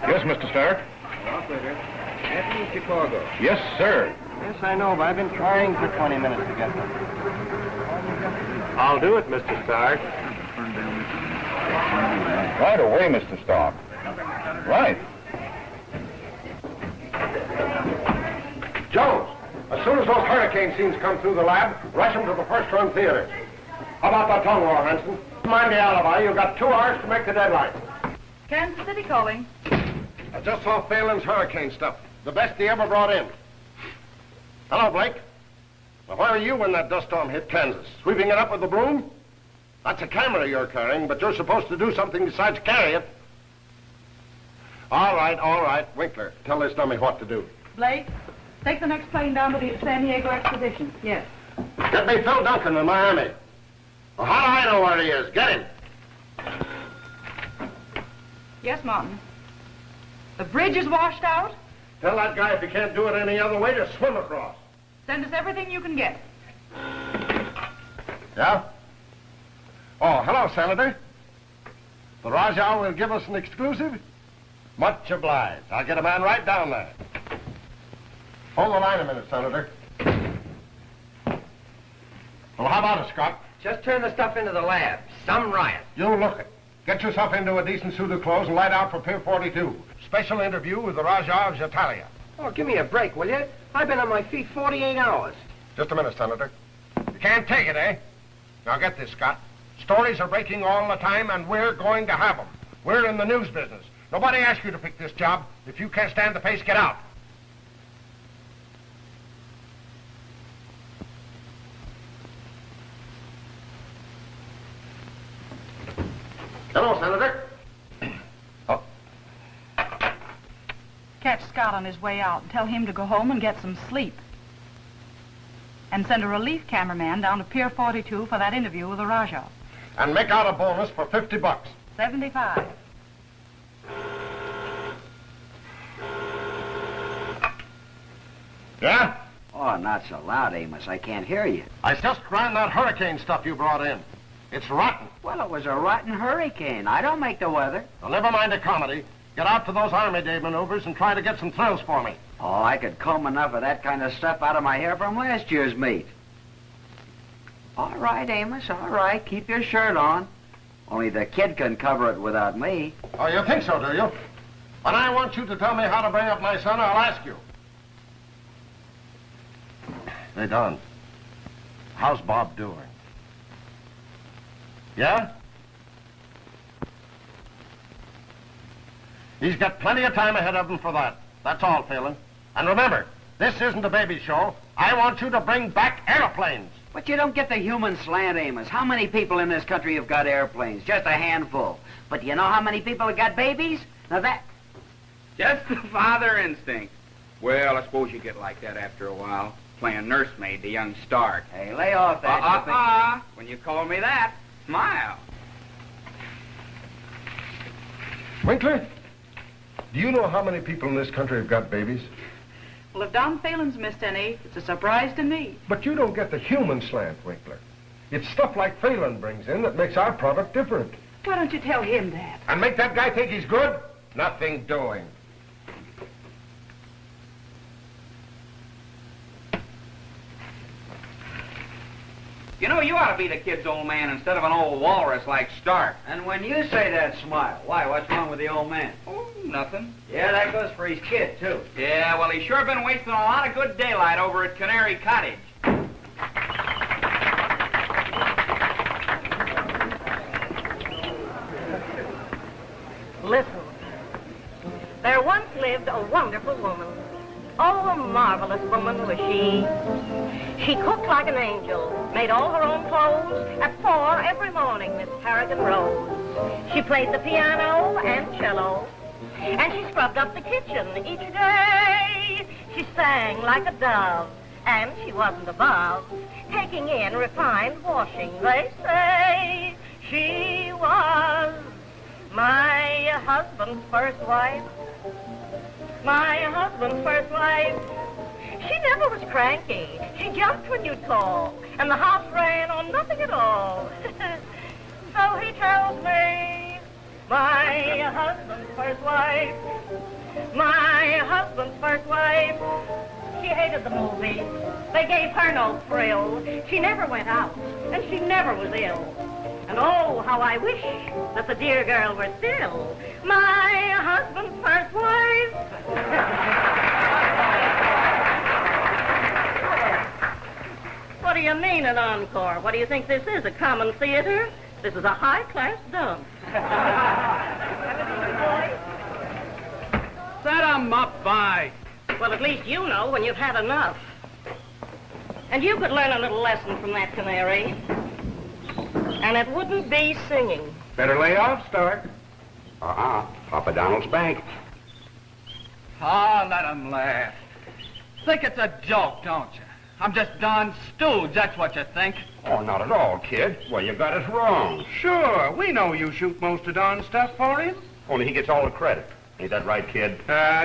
Yes, Mr. Stark? Operator, Anthony Chicago. Yes, sir. Yes, I know, but I've been trying for 20 minutes to get them. I'll do it, Mr. Stark. Right away, Mr. Stark. Right. Jones, as soon as those hurricane scenes come through the lab, rush them to the first-run theater. How about that tongue roll, Hanson? Mind the alibi. You've got 2 hours to make the deadline. Kansas City calling. I just saw Phelan's hurricane stuff. The best he ever brought in. Hello, Blake. Now, where were you when that dust storm hit Kansas? Sweeping it up with a broom? That's a camera you're carrying, but you're supposed to do something besides carry it. All right. Winkler, tell this dummy what to do. Blake, take the next plane down to the San Diego Exposition. Yes. Get me Phil Duncan in Miami. Well, how do I know where he is? Get him. Yes, Martin. The bridge is washed out? Tell that guy if he can't do it any other way to swim across. Send us everything you can get. Yeah? Oh, hello, Senator. The Rajah will give us an exclusive? Much obliged. I'll get a man right down there. Hold the line a minute, Senator. Well, how about it, Scott? Just turn the stuff into the lab. Some riot. You look it. Get yourself into a decent suit of clothes and light out for Pier 42. Special interview with the Rajah of Jatalia. Oh, give me a break, will you? I've been on my feet 48 hours. Just a minute, Senator. You can't take it, eh? Now get this, Scott. Stories are breaking all the time, and we're going to have them. We're in the news business. Nobody asked you to pick this job. If you can't stand the pace, get out. Hello, Senator. Oh. Catch Scott on his way out and tell him to go home and get some sleep. And send a relief cameraman down to Pier 42 for that interview with the Rajah. And make out a bonus for $50. 75. Yeah? Oh, not so loud, Amos. I can't hear you. I just ran that hurricane stuff you brought in. It's rotten. Well, it was a rotten hurricane. I don't make the weather. Well, never mind the comedy. Get out to those Army Day maneuvers and try to get some thrills for me. Oh, I could comb enough of that kind of stuff out of my hair from last year's meet. All right, Amos, all right. Keep your shirt on. Only the kid can cover it without me. Oh, you think so, do you? When I want you to tell me how to bring up my son, I'll ask you. Hey, Don. How's Bob doing? Yeah? He's got plenty of time ahead of him for that. That's all, Phelan. And remember, this isn't a baby show. I want you to bring back airplanes. But you don't get the human slant, Amos. How many people in this country have got airplanes? Just a handful. But do you know how many people have got babies? Now that... Just the father instinct. Well, I suppose you get like that after a while, playing nursemaid to young Stark. Hey, lay off that. When you call me that, smile. Winkler, do you know how many people in this country have got babies? Well, if Don Phelan's missed any, it's a surprise to me. But you don't get the human slant, Winkler. It's stuff like Phelan brings in that makes our product different. Why don't you tell him that? And make that guy think he's good? Nothing doing. You know, you ought to be the kid's old man instead of an old walrus like Stark. And when you say that, smile. Why, what's wrong with the old man? Oh, nothing. Yeah, that goes for his kid, too. Yeah, well, he's sure been wasting a lot of good daylight over at Canary Cottage. Listen. There once lived a wonderful woman. Oh, a marvelous woman was she. She cooked like an angel, made all her own clothes. At 4 every morning, Miss Harrigan rose. She played the piano and cello, and she scrubbed up the kitchen each day. She sang like a dove, and she wasn't above taking in refined washing, they say. She was my husband's first wife. My husband's first wife. She never was cranky. She jumped when you'd call, and the house ran on nothing at all. So he tells me, my husband's first wife, my husband's first wife. She hated the movies. They gave her no thrill. She never went out, and she never was ill. And oh, how I wish that the dear girl were still my husband's first wife. What do you mean an encore? What do you think this is, a common theater? This is a high-class dump. Set 'em up, Vi. Well, at least you know when you've had enough. And you could learn a little lesson from that canary. And it wouldn't be singing. Better lay off, Stark. Papa Donald's bank. Ah, let 'em laugh. Think it's a joke, don't you? I'm just Don's stooge, that's what you think. Oh, not at all, kid. Well, you got it wrong. Sure, we know you shoot most of Don's stuff for him. Only he gets all the credit. Ain't that right, kid?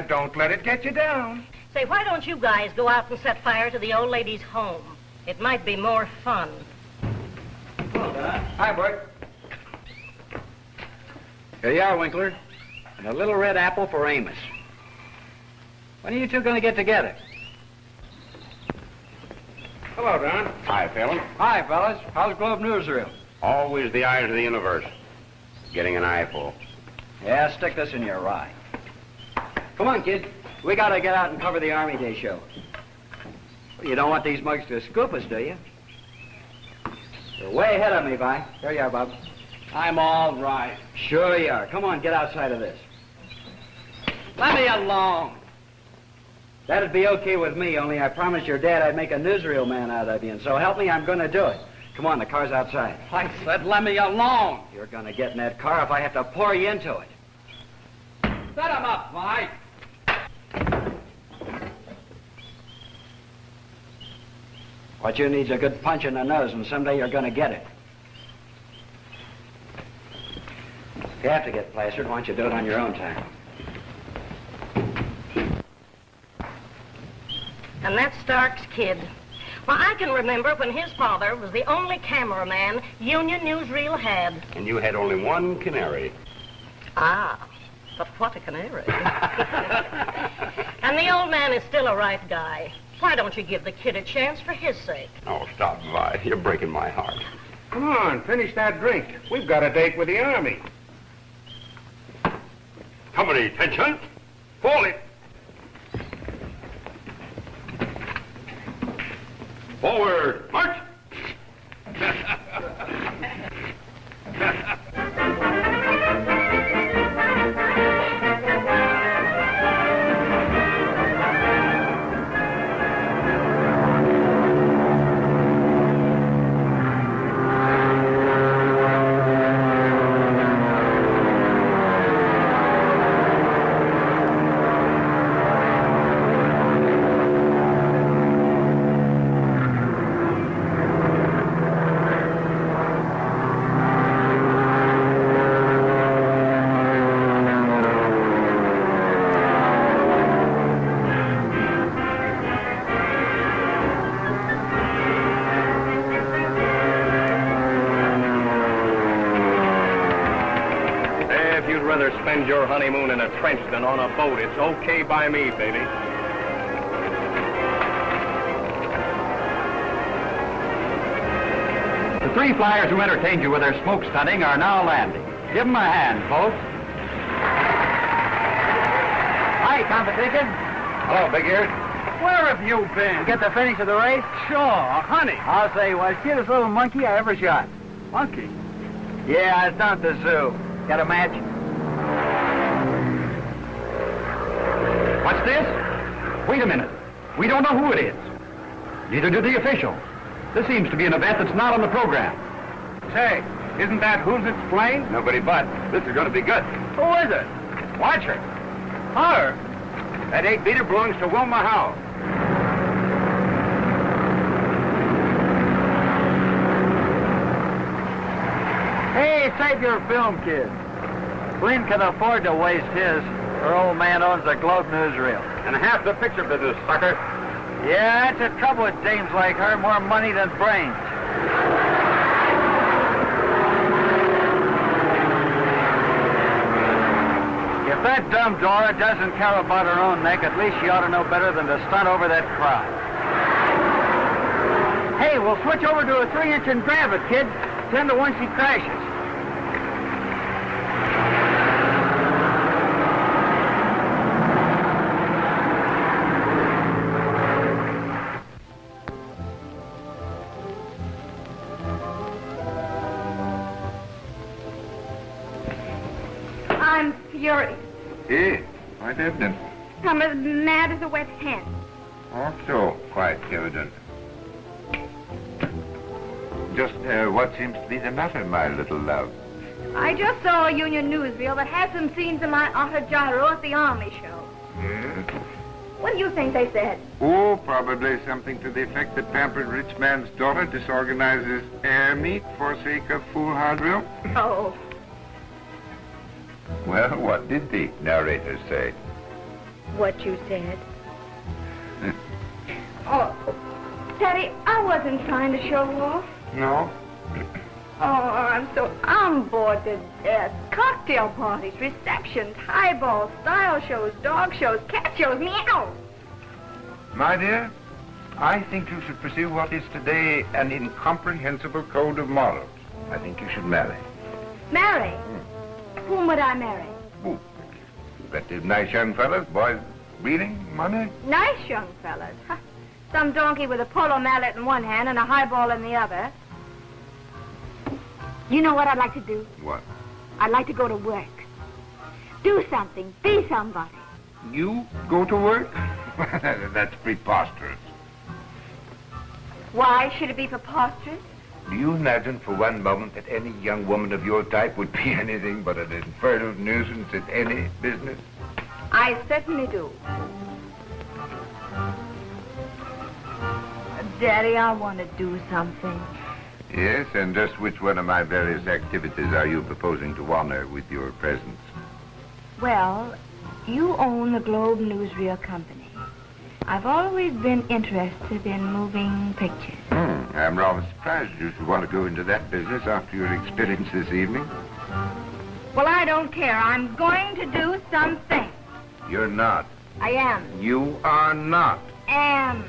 Don't let it get you down. Say, why don't you guys go out and set fire to the old lady's home? It might be more fun. Hi, Bert. Here you are, Winkler. And a little red apple for Amos. When are you two going to get together? Hello, Don. Hi, Phelan. Hi, fellas. How's Globe Newsreel? Always the eyes of the universe. Getting an eyeful. Yeah, stick this in your eye. Come on, kid. We got to get out and cover the Army Day show. Well, you don't want these mugs to scoop us, do you? You're way ahead of me, Vi. Here you are, Bob. I'm all right. Sure you are. Come on, get outside of this. Let me alone. That'd be okay with me, only I promised your dad I'd make a newsreel man out of you, and so help me, I'm going to do it. Come on, the car's outside. I said let me alone. You're going to get in that car if I have to pour you into it. Set 'em up, Vi. What you need's a good punch in the nose, and someday you're going to get it. If you have to get plastered, why don't you do it on your own time? And that's Stark's kid. Well, I can remember when his father was the only cameraman Union Newsreel had. And you had only one canary. Ah, but what a canary. And the old man is still a right guy. Why don't you give the kid a chance for his sake? Oh, stop, Vi. You're breaking my heart. Come on, finish that drink. We've got a date with the Army. Company, attention. Fall it. Forward, march. Spend your honeymoon in a trench than on a boat. It's okay by me, baby. The 3 flyers who entertained you with their smoke stunting are now landing. Give them a hand, folks. Hi, competition. Hello, Big Ears. Where have you been? Get the finish of the race? Sure, honey. I'll say, was cutest little monkey I ever shot. Monkey. Yeah, I was down at the zoo. Got a match? What's this? Wait a minute. We don't know who it is. Neither do the officials. This seems to be an event that's not on the program. Say, isn't that who's its plane? Nobody but. This is going to be good. Who is it? Watch her. Her? That 8-beater belongs to Wilma Howe. Hey, save your film, kid. Flynn can afford to waste his. Her old man owns the Globe newsreel. And half the picture business, sucker. Yeah, that's the trouble with dames like her. More money than brains. If that dumb Dora doesn't care about her own neck, at least she ought to know better than to stunt over that crowd. Hey, we'll switch over to a 3-inch and grab it, kid. 10 to 1 she crashes. I'm furious. Eh? Quite evident. I'm as mad as a wet hen. Also quite evident. Just what seems to be the matter, my little love? I just saw a union newsreel that had some scenes of my Otter Gyro at the Army show. Yes? What do you think they said? Oh, probably something to the effect that pampered rich man's daughter disorganizes air meat for sake of foolhardy drill. Oh. Well, what did the narrator say? What you said. Oh, Daddy, I wasn't trying to show off. No? I'm bored to death. Cocktail parties, receptions, highballs, style shows, dog shows, cat shows, meow. My dear, I think you should pursue what is today an incomprehensible code of morals. I think you should marry. Marry? Whom would I marry? Ooh, plenty of nice young fellas, boys breeding, money. Nice young fellas. Huh. Some donkey with a polo mallet in one hand and a highball in the other. You know what I'd like to do? What? I'd like to go to work. Do something. Be somebody. You go to work? That's preposterous. Why should it be preposterous? Do you imagine for one moment that any young woman of your type would be anything but an infernal nuisance at any business? I certainly do. Daddy, I want to do something. Yes, and just which one of my various activities are you proposing to honor with your presence? Well, you own the Globe Newsreel Company. I've always been interested in moving pictures. I'm rather surprised you should want to go into that business after your experience this evening. Well, I don't care. I'm going to do something. You're not. I am. You are not. Am.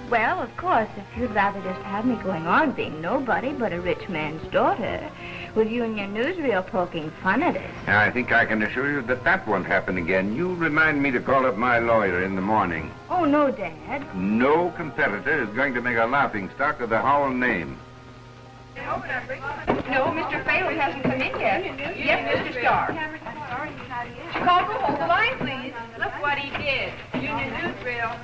Well, of course, if you'd rather just have me going on being nobody but a rich man's daughter, with you and your newsreel poking fun at us. I think I can assure you that that won't happen again. You remind me to call up my lawyer in the morning. Oh, no, Dad. No competitor is going to make a laughing stock of the Howell name. No, Mr. Phelan hasn't come in yet. Yes, Mr. Starr. Chicago, hold the line, please. Look what he did. Union newsreel.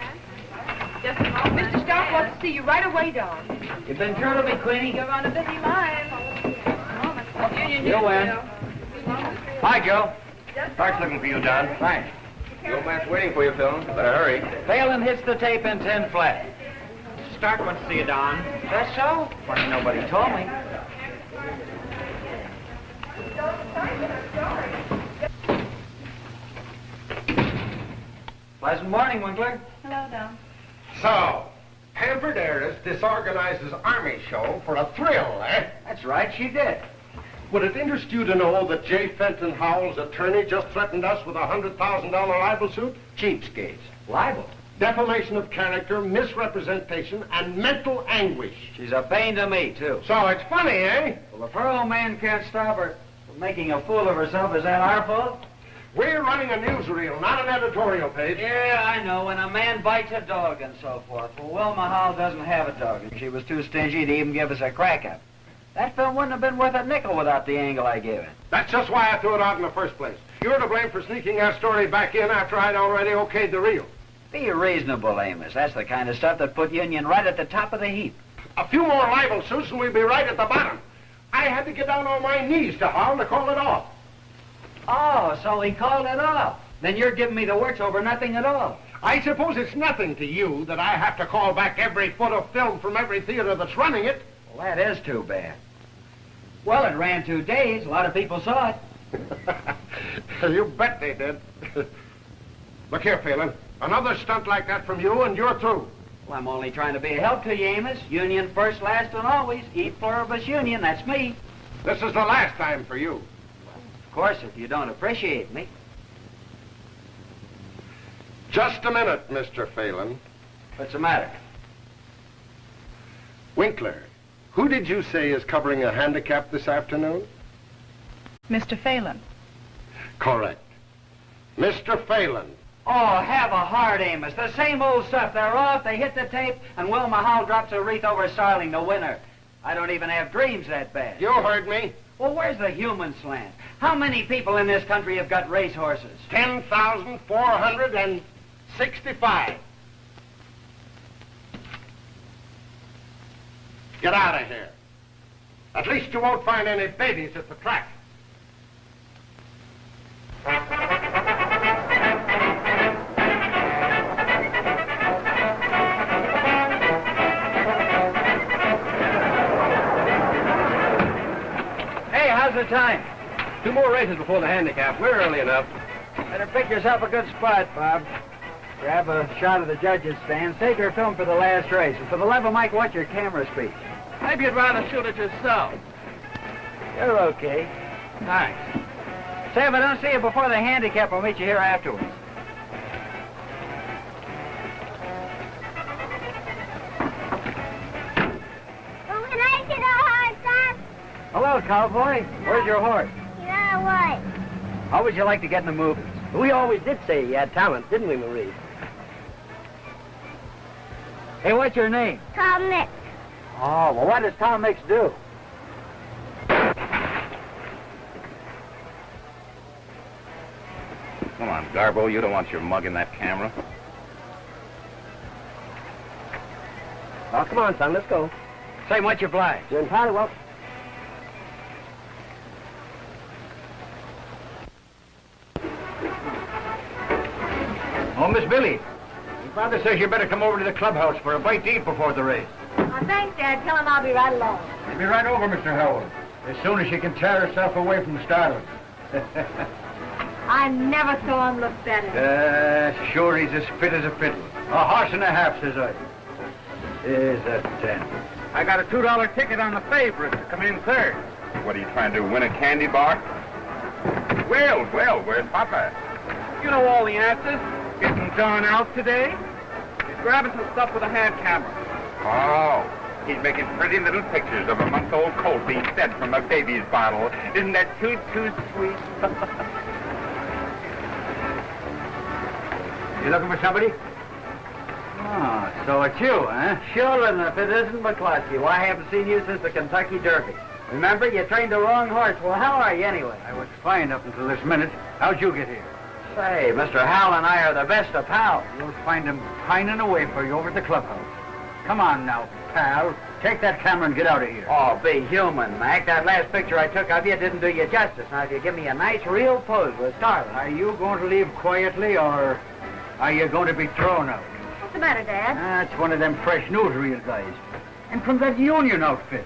Just a moment. Mr. Starr wants to see you right away, Don. You've been true to me, Queenie. You're on a busy line. Union You'll win. newsreel. Hi, Joe. Stark's looking for you, Don. Thanks. The old man's waiting for you, Phil. Better hurry. Phelan hits the tape in 10 flat. Stark wants to see you, Don. That's so? Funny nobody told me. Pleasant morning, Winkler. Hello, Don. So, pampered heiress disorganizes army show for a thrill, eh? That's right, she did. Would it interest you to know that J. Fenton Howell's attorney just threatened us with a $100,000 libel suit? Cheapskates. Libel. Defamation of character, misrepresentation, and mental anguish. She's a pain to me, too. So it's funny, eh? Well, if her old man can't stop her from making a fool of herself, is that our fault? We're running a newsreel, not an editorial page. Yeah, I know. When a man bites a dog and so forth. Well, Wilma Howell doesn't have a dog, and she was too stingy to even give us a crack at it. That film wouldn't have been worth a nickel without the angle I gave it. That's just why I threw it out in the first place. You're to blame for sneaking that story back in after I'd already okayed the reel. Be reasonable, Amos. That's the kind of stuff that put Union right at the top of the heap. A few more libel suits and we'd be right at the bottom. I had to get down on my knees to Howell to call it off. Oh, so he called it off. Then you're giving me the works over nothing at all. I suppose it's nothing to you that I have to call back every foot of film from every theater that's running it. Well, that is too bad. Well, it ran 2 days. A lot of people saw it. You bet they did. Look here, Phelan. Another stunt like that from you and you're through. Well, I'm only trying to be a help to you, Amos. Union first, last, and always. E pluribus union, that's me. This is the last time for you. Of course, if you don't appreciate me. Just a minute, Mr. Phelan. What's the matter? Winkler, who did you say is covering a handicap this afternoon? Mr. Phelan. Correct. Mr. Phelan. Oh, have a heart, Amos. The same old stuff. They're off, they hit the tape, and Wilma Howell drops a wreath over Starling, the winner. I don't even have dreams that bad. You heard me. Well, where's the human slant? How many people in this country have got racehorses? 10,465. Get out of here. At least you won't find any babies at the track. Hey, how's the time? 2 more races before the handicap. We're early enough. Better pick yourself a good spot, Bob. Grab a shot of the judges' stand. Take your film for the last race. And for the love of Mike, watch your camera speed. Maybe you'd rather shoot it yourself. You're okay. Thanks. Say, if I don't see you before the handicap, I'll meet you here afterwards. Oh, can I get a horse, Doc? Hello, cowboy. Where's your horse? Yeah, what? How would you like to get in the movies? We always did say he had talent, didn't we, Marie? Hey, what's your name? Tom Mix. Oh, well, what does Tom Mix do? Come on, Garbo, you don't want your mug in that camera. Oh, come on, son, let's go. Say, what's your flag? You're entirely welcome. Oh, Miss Billy. Your father says you better come over to the clubhouse for a bite to eat before the race. Oh, thanks, Dad. Tell him I'll be right along. She'll be right over, Mr. Howell, as soon as she can tear herself away from Starling. I never saw him look better. Sure, he's as fit as a fiddle. A horse and a half, says I. Is that 10? I got a $2 ticket on the favorite to come in third. What are you trying to win, a candy bar? Well, where's Papa? You know all the answers. Isn't Don out today? Is grabbing some stuff with a hand camera. Oh, he's making pretty little pictures of a month-old colt being fed from a baby's bottle. Isn't that too sweet? You looking for somebody? Oh, so it's you, huh? Sure, and if it isn't McCluskey, why, I haven't seen you since the Kentucky Derby. Remember, you trained the wrong horse. Well, how are you anyway? I was fine up until this minute. How'd you get here? Say, Mr. Hal and I are the best of pals. You'll find him pining away for you over at the clubhouse. Come on now, pal. Take that camera and get out of here. Oh, be human, Mac. That last picture I took of you didn't do you justice. Now, if you give me a nice, real pose with Starling. Are you going to leave quietly, or are you going to be thrown out? What's the matter, Dad? That's one of them fresh newsreel guys. And from that union outfit.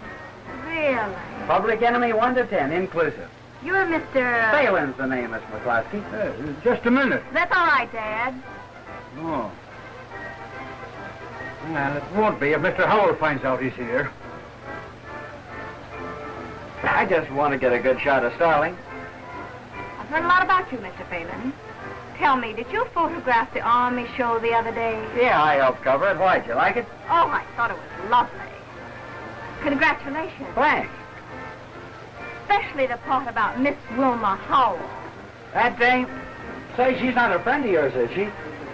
Really? Public enemy 1 to 10, inclusive. You're Mr. Phelan's the name, Miss McCluskey. Just a minute. That's all right, Dad. Oh. Well, it won't be if Mr. Howell finds out he's here. I just want to get a good shot of Starling. I've heard a lot about you, Mr. Phelan. Tell me, did you photograph the Army show the other day? Yeah, I helped cover it. Why'd you like it? Oh, I thought it was lovely. Congratulations. Thanks. Especially the part about Miss Wilma Howell. That dame? Say, she's not a friend of yours, is she?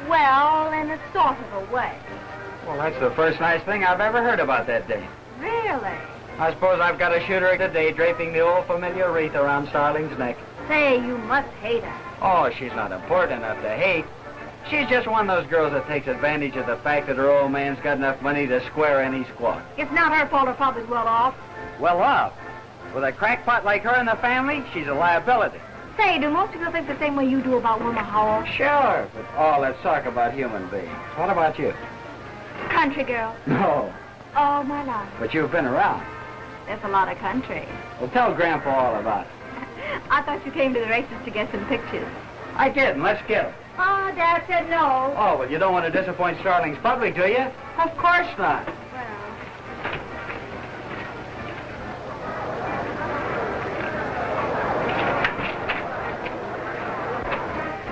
Well, in a sort of a way. Well, that's the first nice thing I've ever heard about that dame. Really? I suppose I've got to shoot her today, draping the old familiar wreath around Starling's neck. Say, you must hate her. Oh, she's not important enough to hate. She's just one of those girls that takes advantage of the fact that her old man's got enough money to square any squat. It's not her fault her father's well off. Well off? With a crackpot like her in the family, she's a liability. Say, do most people think the same way you do about Wilma Howell? Sure, but all that talk about human beings. What about you? Country girl. No, All my life. but you've been around. There's a lot of country. Well, tell Grandpa all about it. I thought you came to the races to get some pictures. I did, and let's get them. Oh, Dad said no. Oh, well, you don't want to disappoint Starling's public, do you? Of course not.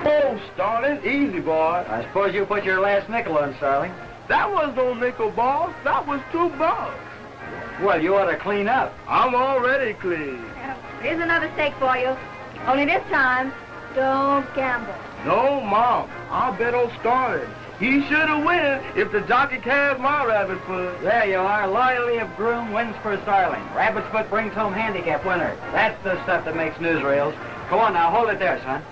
Oh, Starling, easy, boy. I suppose you put your last nickel on, Starling. That was no nickel, boss. That was $2. Well, you ought to clean up. I'm already clean. Here's another steak for you. Only this time, don't gamble. No, Mom. I'll bet on Starling. He should have win if the jockey calves my rabbit foot. There you are. Loyalty of groom wins for Starling. Rabbit's foot brings home handicap winner. That's the stuff that makes newsreels. Go on now, hold it there, son.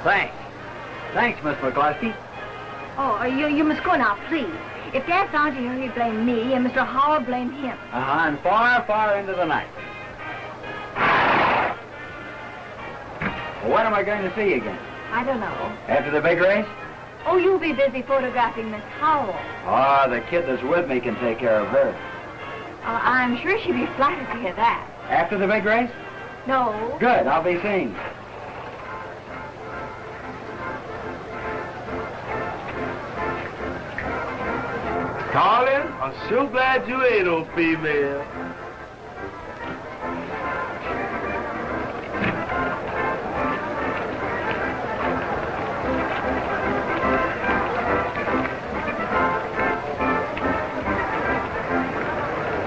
Thanks. Thanks, Miss McCluskey. Oh, you must go now, please. If Dad found you here, he'd blame me, and Mr. Howard blamed him. Uh-huh, and far, far into the night. Well, when am I going to see you again? I don't know. After the big race? Oh, you'll be busy photographing Miss Howell. Oh, the kid that's with me can take care of her. I'm sure she'd be flattered to hear that. After the big race? No. Good, I'll be seeing you. Starling, I'm so glad you ain't no female.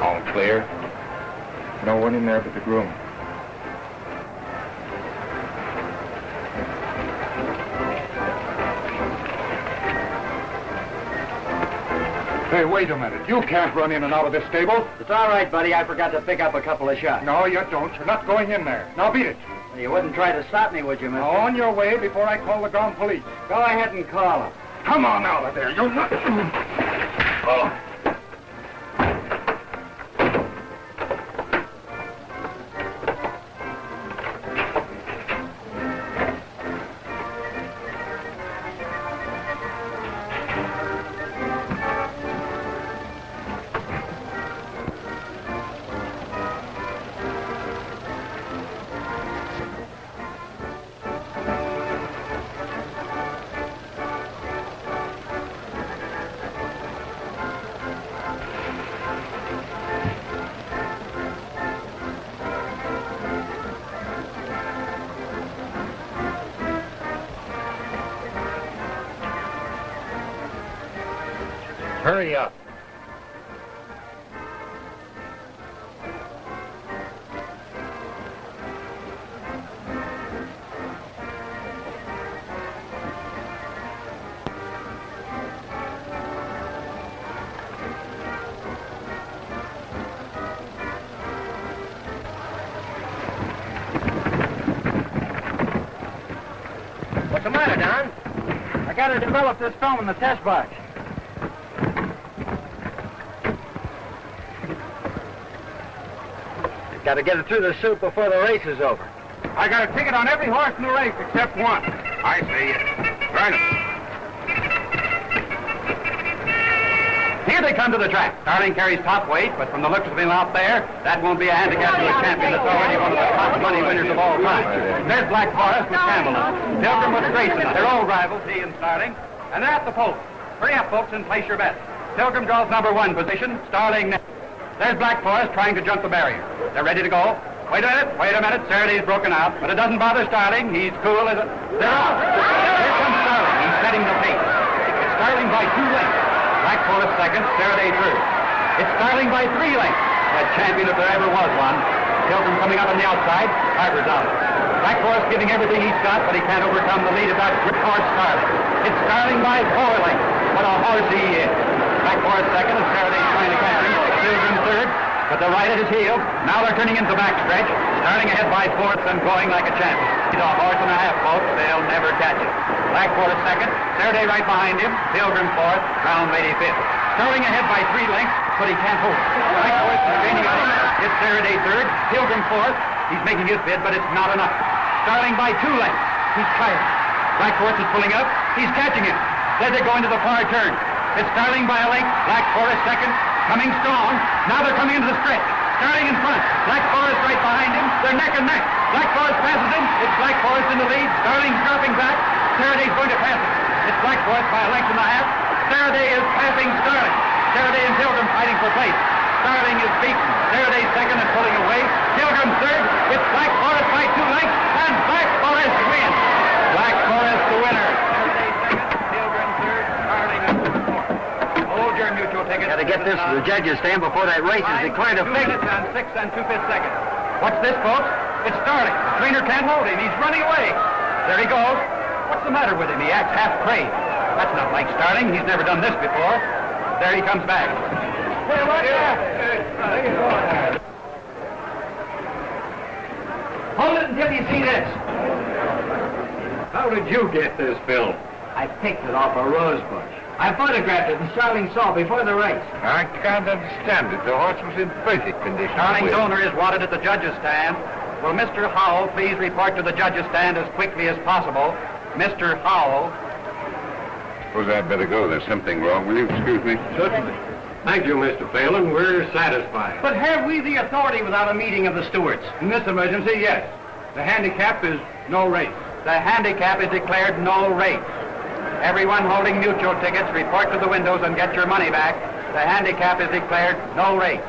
All clear. No one in there but the groom. Hey, wait a minute. You can't run in and out of this stable. It's all right, buddy. I forgot to pick up a couple of shots. No, you don't. You're not going in there. Now beat it. You wouldn't try to stop me, would you, mister? Now on your way before I call the ground police. Go ahead and call them. Come on out of there. You're not... Oh. Hurry up. What's the matter, Don? I got to develop this film in the test box. Got to get it through the soup before the race is over. I got a ticket on every horse in the race except one. I see it. Burn it. Here they come to the track. Starling carries top weight, but from the looks of him out there, that won't be a handicap to a champion that's already one of the top money winners of all time. There's Black Forest with Camelot. Pilgrim with Grayson. They're old rivals, he and Starling. And they're at the post. Hurry up, folks, and place your bets. Pilgrim draws number 1 position. Starling next. There's Black Forest trying to jump the barrier. They're ready to go. Wait a minute. Saraday's broken out, but it doesn't bother Starling. He's cool as a... They're off. Here comes Starling. He's setting the pace. It's Starling by 2 lengths. Black Forest second, Saraday third. It's Starling by 3 lengths. That champion if there ever was one. Pilgrim coming up on the outside. Harper's out. Black Forest giving everything he's got, but he can't overcome the lead of that grip horse Starling. It's Starling by 4 lengths. What a horse he is. Black Forest second, and Saraday's trying to catch him. Pilgrim third, but they're right at his heel. Now they're turning into backstretch. Starling ahead by 4th and going like a champion. He's a horse and a half, folks. They'll never catch him. Black Forest second, Saraday right behind him. Pilgrim 4th, Crown Lady 5th. Starling ahead by 3 lengths, but he can't hold it. Black Forest is gaining on him. It's Saraday 3rd, Pilgrim 4th. He's making his bid, but it's not enough. Starling by 2 lengths. He's tired. Black Forest is pulling up. He's catching him. Then they're going to the far turn. It's Starling by a length. Black Forest second. Coming strong. Now they're coming into the stretch. Starling in front. Black Forest right behind him. They're neck and neck. Black Forest passes him. It's Black Forest in the lead. Starling's dropping back. Saraday's going to pass him. It's Black Forest by a length and a half. Saraday is passing Starling. Saraday and Pilgrim fighting for place. Starling is beaten. Saraday second and pulling away. Pilgrim third. It's Black Forest by 2 lengths. And Black Forest wins. Black Forest the winner. Saraday second. Pilgrim third. Starling is fourth. Hold your mutual ticket. Got to get this to the judges' stand before that race is declared a 2 fix. minutes and 6 2/5 seconds. What's this, folks? It's Starling. The trainer can't hold him. He's running away. There he goes. What's the matter with him? He acts half crazed. That's not like Starling. He's never done this before. There he comes back. Hold it until you see this. How did you get this film? I picked it off a rose bush. I photographed it and Starling saw before the race. I can't understand it. The horse was in perfect condition. Starling's owner is wanted at the judges' stand. Will Mr. Howell please report to the judges' stand as quickly as possible? Mr. Howell. Suppose I'd better go. There's something wrong. Will you excuse me? Certainly. Thank you, Mr. Phelan. We're satisfied. But have we the authority without a meeting of the stewards? In this emergency, yes. The handicap is no race. The handicap is declared no race. Everyone holding mutual tickets, report to the windows and get your money back. The handicap is declared no race.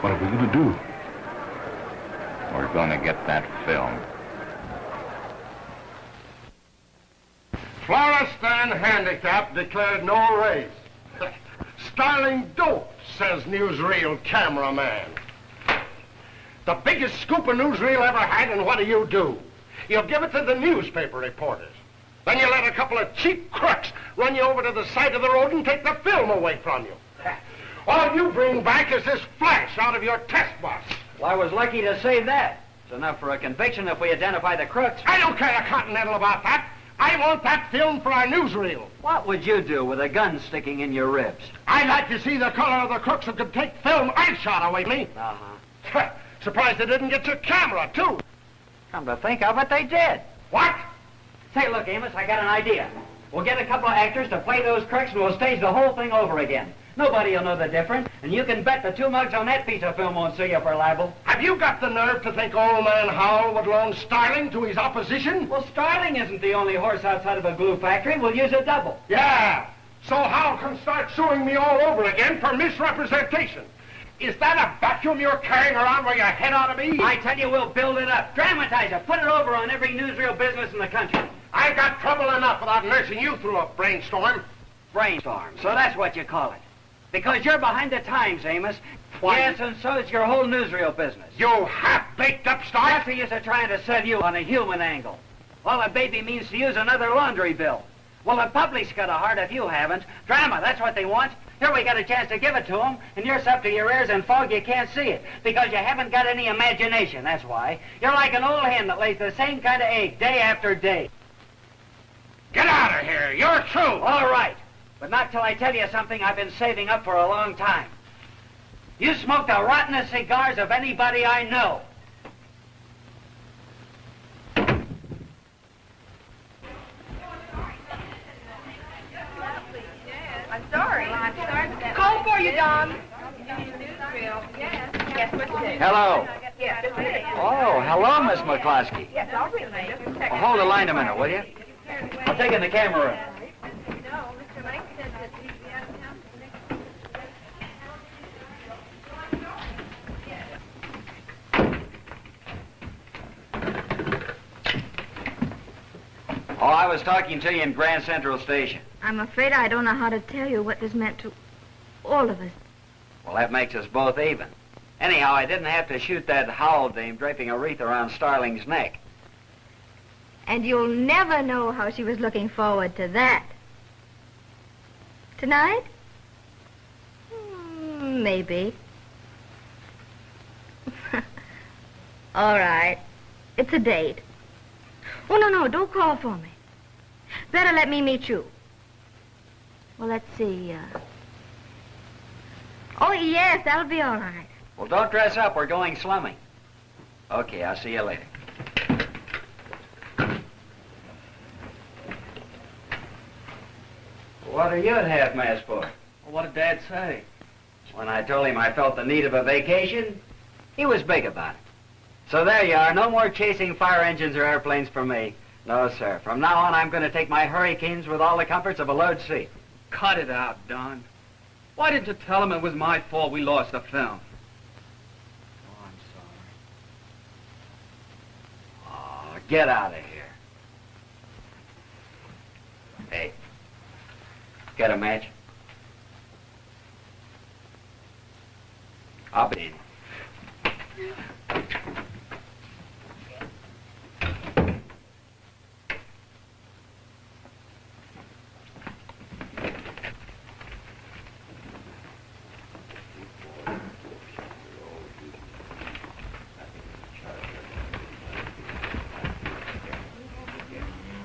What are we going to do? We're going to get that film. Florestan handicap declared no race. Starling dope, says newsreel cameraman. The biggest scoop a newsreel ever had, and what do? You give it to the newspaper reporters. Then you let a couple of cheap crooks run you over to the side of the road and take the film away from you. All you bring back is this flash out of your test box. Well, I was lucky to save that. It's enough for a conviction if we identify the crooks. I don't care a continental about that. I want that film for our newsreel. What would you do with a gun sticking in your ribs? I'd like to see the color of the crooks who could take film I shot away me. Uh-huh. Surprised they didn't get your camera, too. Come to think of it, they did. What? Say, look, Amos, I got an idea. We'll get a couple of actors to play those crooks and we'll stage the whole thing over again. Nobody will know the difference, and you can bet the 2 mugs on that piece of film won't sue you for libel. Have you got the nerve to think old man Howell would loan Starling to his opposition? Well, Starling isn't the only horse outside of a glue factory. We'll use a double. Yeah, so Howell can start suing me all over again for misrepresentation. Is that a vacuum you're carrying around where your head ought to be? I tell you, we'll build it up, dramatize it, put it over on every newsreel business in the country. I've got trouble enough without nursing you through a brainstorm. Brainstorm, so that's what you call it. Because you're behind the times, Amos. Why? Yes, and so is your whole newsreel business. You half-baked upstart! That's what you're trying to sell you on a human angle. Well, a baby means to use another laundry bill. Well, the public's got a heart if you haven't. Drama, that's what they want. Here we got a chance to give it to them, and you're up to your ears in fog you can't see it. Because you haven't got any imagination, that's why. You're like an old hen that lays the same kind of egg day after day. Get out of here! You're true! All right. But not till I tell you something I've been saving up for a long time. You smoke the rottenest cigars of anybody I know. I'm sorry. Call for you, Don. Yes, what's it? Hello. Yes, it's me. Oh, hello, Miss McCloskey. Yes, I'll bring them. Just a second. Well, hold the line a minute, will you? I'll take in the camera room. No, Mr. Mike said that he'd be out of town for the next... Oh, I was talking to you in Grand Central Station. I'm afraid I don't know how to tell you what this meant to all of us. Well, that makes us both even. Anyhow, I didn't have to shoot that Howell dame draping a wreath around Starling's neck. And you'll never know how she was looking forward to that. Tonight? Maybe. All right. It's a date. Oh, no, don't call for me. Better let me meet you. Well, let's see. Oh, yes, that'll be all right. Well, don't dress up. We're going slumming. Okay, I'll see you later. What are you at half-mast for? Well, what did Dad say? When I told him I felt the need of a vacation, he was big about it. So there you are. No more chasing fire engines or airplanes for me. No, sir. From now on, I'm going to take my Hurricanes with all the comforts of a load seat. Cut it out, Don. Why didn't you tell him it was my fault we lost the film? Oh, I'm sorry. Oh, get out of here. Hey, get a match? I'll be in.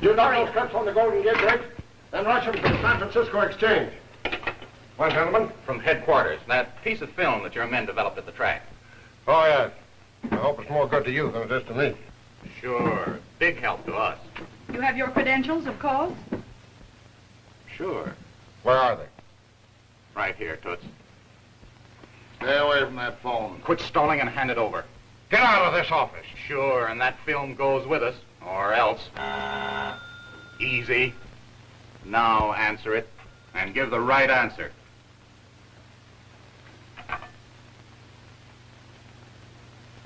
You knock those trips on the Golden Gate Bridge, then rush them to the San Francisco Exchange. Well, gentlemen? From headquarters, that piece of film that your men developed at the track. Oh, yes. I hope it's more good to you than it is to me. Sure. Big help to us. You have your credentials, of course? Sure. Where are they? Right here, Toots. Stay away from that phone. Quit stalling and hand it over. Get out of this office. Sure, and that film goes with us, or else. Easy. Now answer it, and give the right answer.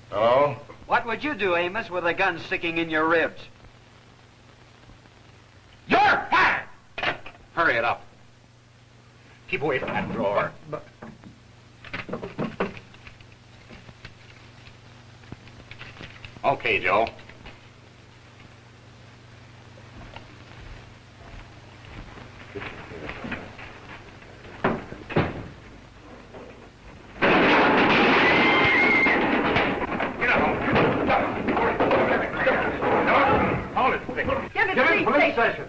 Hello? What would you do, Amos, with a gun sticking in your ribs? You're fired! Hurry it up. Keep away from that drawer. Okay, Joe. Station.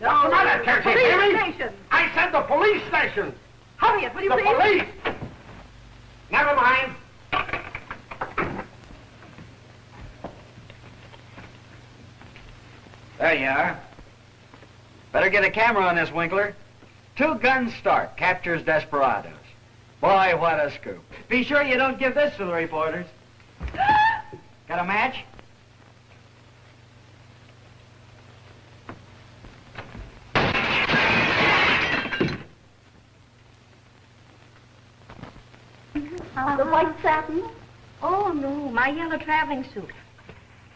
No. What's the matter? Can't you hear me? Police station. I said the police station. Hurry it, will you The please? police. Never mind. There you are. Better get a camera on this, Winkler. 2 guns start, captures desperados. Boy, what a scoop. Be sure you don't give this to the reporters. Got a match? The white satin? Oh, no, my yellow traveling suit.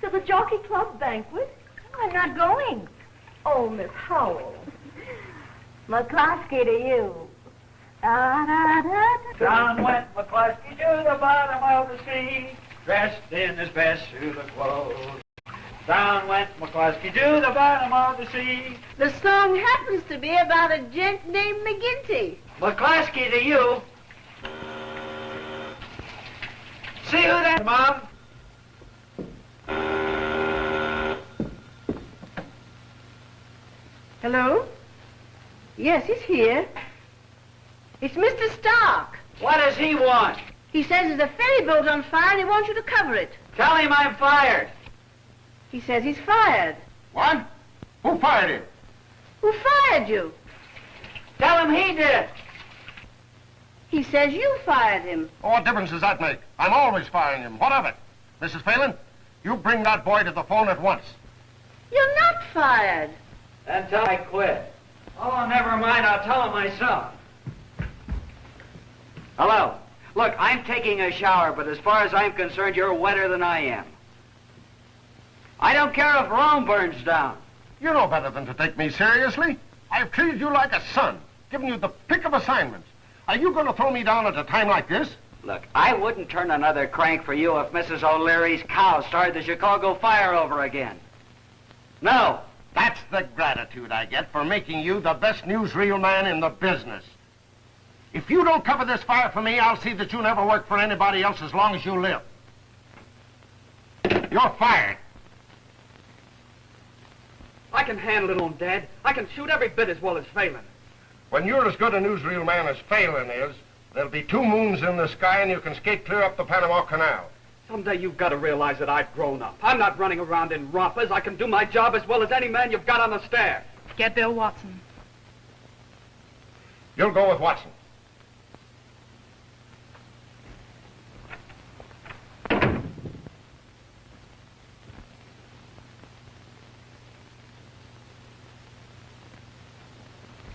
To the Jockey Club banquet? I'm not going. Oh, Miss Howell. McCloskey to you. Down went McCluskey to the bottom of the sea, dressed in his best suit of clothes. Down went McCluskey to the bottom of the sea. The song happens to be about a gent named McGinty. McCluskey to you. See who that, Mom? Hello? Yes, he's here. It's Mr. Stark. What does he want? He says there's a ferry boat on fire and he wants you to cover it. Tell him I'm fired. He says he's fired. What? Who fired him? Who fired you? Tell him he did. He says you fired him. Oh, what difference does that make? I'm always firing him. What of it? Mrs. Phelan, you bring that boy to the phone at once. You're not fired. Then tell him I quit. Oh, never mind. I'll tell him myself. Hello. Look, I'm taking a shower, but as far as I'm concerned, you're wetter than I am. I don't care if Rome burns down. You know better than to take me seriously. I've treated you like a son, given you the pick of assignments. Are you going to throw me down at a time like this? Look, I wouldn't turn another crank for you if Mrs. O'Leary's cow started the Chicago fire over again. No. That's the gratitude I get for making you the best newsreel man in the business. If you don't cover this fire for me, I'll see that you never work for anybody else as long as you live. You're fired. I can handle it, old Dad. I can shoot every bit as well as Phelan. When you're as good a newsreel man as Phelan is, there'll be 2 moons in the sky and you can skate clear up the Panama Canal. Someday you've got to realize that I've grown up. I'm not running around in rompers. I can do my job as well as any man you've got on the staff. Get Bill Watson. You'll go with Watson.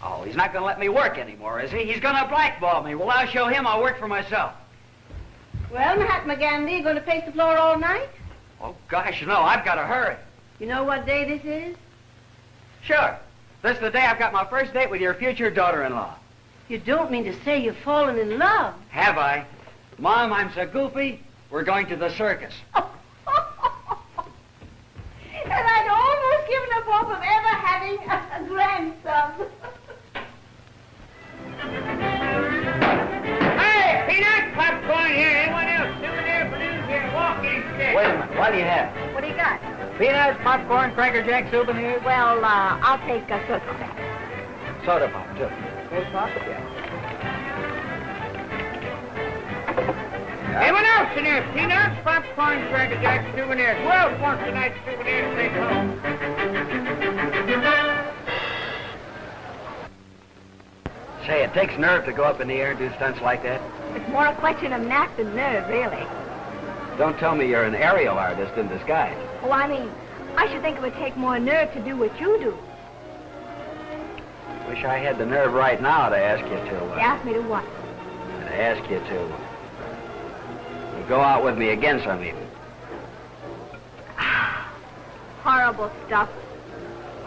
Oh, he's not going to let me work anymore, is he? He's going to blackball me. Well, I'll show him I'll work for myself. Well, Mahatma Gandhi, you going to pace the floor all night? Oh, gosh, no. I've got to hurry. You know what day this is? Sure. This is the day I've got my first date with your future daughter-in-law. You don't mean to say you've fallen in love. Have I? Mom, I'm so goofy. We're going to the circus. And I'd almost given up hope of ever having a grandson. Hey, peanut popcorn here. Anyone else? Souvenir balloons here. Walking stick. Wait a minute. What do you have? What do you got? Peanuts, popcorn, Cracker Jack souvenirs. Well, I'll take a soda pop. Soda pop, too. Soda pop? Yeah. Anyone else in here? Peanuts, popcorn, Cracker Jack souvenirs. Who else wants tonight's souvenir to take home? Say, it takes nerve to go up in the air and do stunts like that. It's more a question of knack than nerve, really. Don't tell me you're an aerial artist in disguise. Oh, I mean, I should think it would take more nerve to do what you do. Wish I had the nerve right now to ask you to... You asked me to what? To ask you to... go out with me again some evening. Horrible stuff.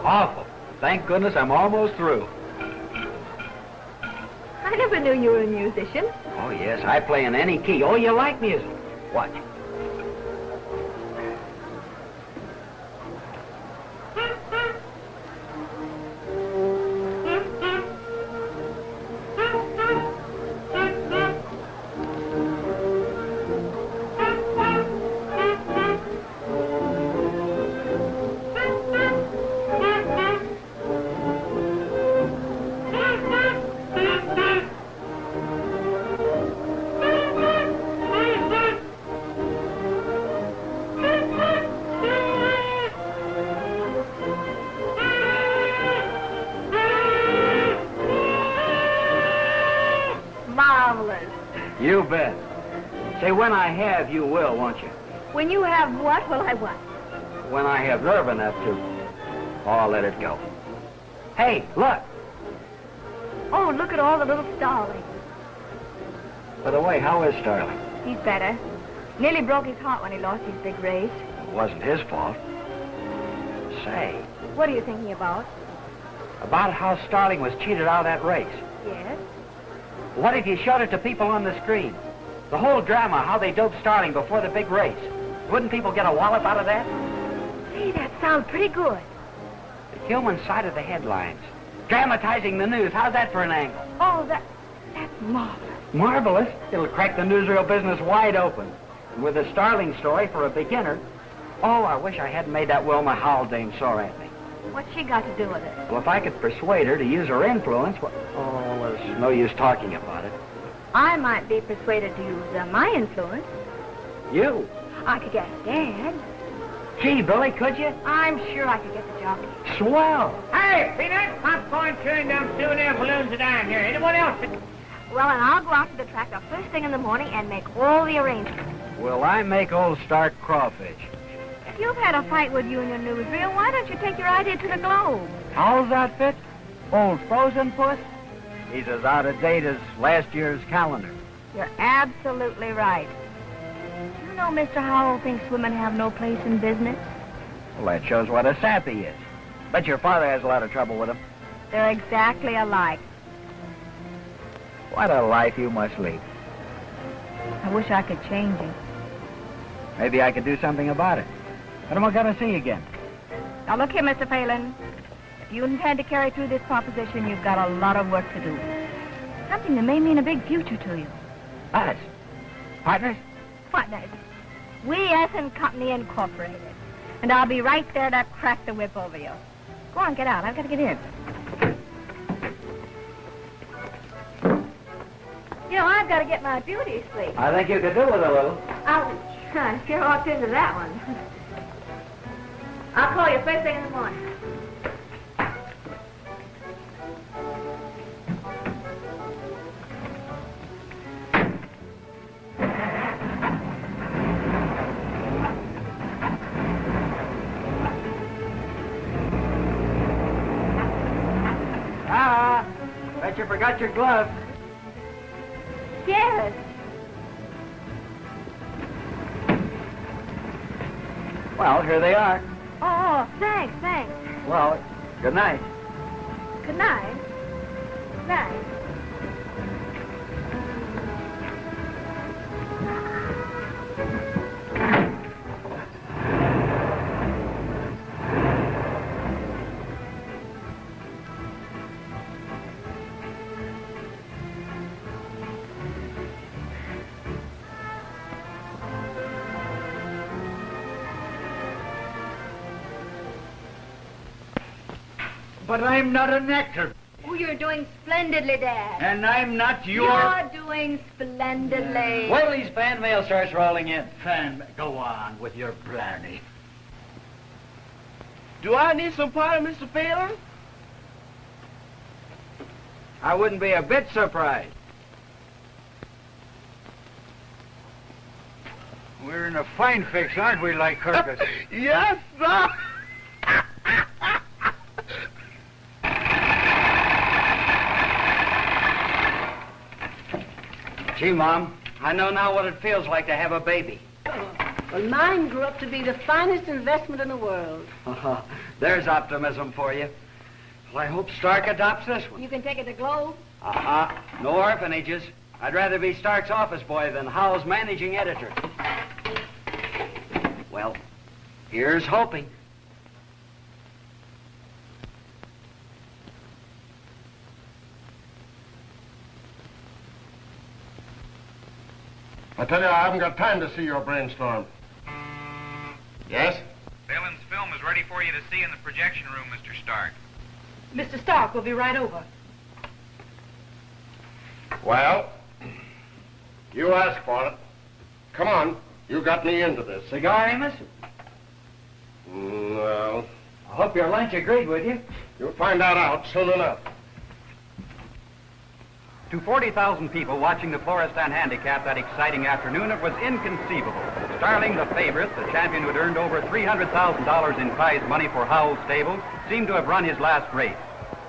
Awful. Thank goodness I'm almost through. I never knew you were a musician. Oh, yes, I play in any key. Oh, you like music? Watch. You bet. Say, when I have, you will, won't you? When you have what, will I what? When I have nerve enough to. Oh, I'll let it go. Hey, look. Oh, look at all the little starlings. By the way, how is Starling? He's better. Nearly broke his heart when he lost his big race. It wasn't his fault. Say, What are you thinking about? about how Starling was cheated out of that race. Yes? What if you showed it to people on the screen? The whole drama, how they doped Starling before the big race. Wouldn't people get a wallop out of that? Gee, that sounds pretty good. The human side of the headlines. Dramatizing the news. How's that for an angle? Oh, that's marvelous. Marvelous. It'll crack the newsreel business wide open. And with a Starling story for a beginner. Oh, I wish I hadn't made that Wilma Howell dame sore at me. What's she got to do with it? Well, if I could persuade her to use her influence, well, there's no use talking about it. I might be persuaded to use my influence. You? I could get Dad. Gee, Billy, could you? I'm sure I could get the jockey. Swell. Hey, Peanut, popcorn, chewing gum, souvenir balloons are down here. Anyone else? Well, and I'll go out to the track the first thing in the morning and make all the arrangements. Will I make old Stark crawfish? If you've had a fight with you and your newsreel, why don't you take your idea to the Globe? How's that fit? Old frozen puss? He's as out of date as last year's calendar. You're absolutely right. You know Mr. Howell thinks women have no place in business. Well, that shows what a sap he is. Bet your father has a lot of trouble with him. They're exactly alike. What a life you must lead. I wish I could change it. Maybe I could do something about it. What am I going to see again? Now, look here, Mr. Phelan. If you intend to carry through this proposition, you've got a lot of work to do. Something that may mean a big future to you. Us? Partners? Partners. We, S & Company Incorporated. And I'll be right there to crack the whip over you. Go on, get out. I've got to get in. You know, I've got to get my beauty sleep. I think you could do with a little. Ouch. I sure walked into that one. I'll call you first thing in the morning. Bet you forgot your gloves. Yes. Well, here they are. Oh, thanks. Well, good night. Good night. Night. But I'm not an actor. Oh, you're doing splendidly, Dad. And I'm not your... You're doing splendidly. Wait till these fan mail starts rolling in. Go on with your blarney. Do I need some pie, Mr. Phelan? I wouldn't be a bit surprised. We're in a fine fix, aren't we, like Kirkus? Yes, sir. Gee, Mom, I know now what it feels like to have a baby. Well, mine grew up to be the finest investment in the world. There's optimism for you. Well, I hope Stark adopts this one. You can take it to Globe. No orphanages. I'd rather be Stark's office boy than Howell's managing editor. Well, here's hoping. I tell you, I haven't got time to see your brainstorm. Yes? Phelan's film is ready for you to see in the projection room, Mr. Stark. Mr. Stark will be right over. Well, you asked for it. Come on, you got me into this. Cigar, Amos? Well, I hope your lunch agreed with you. you'll find that out soon enough. To 40,000 people watching the Florestan Handicap that exciting afternoon, it was inconceivable. Starling, the favorite, the champion who had earned over $300,000 in prize money for Howell's stables, seemed to have run his last race.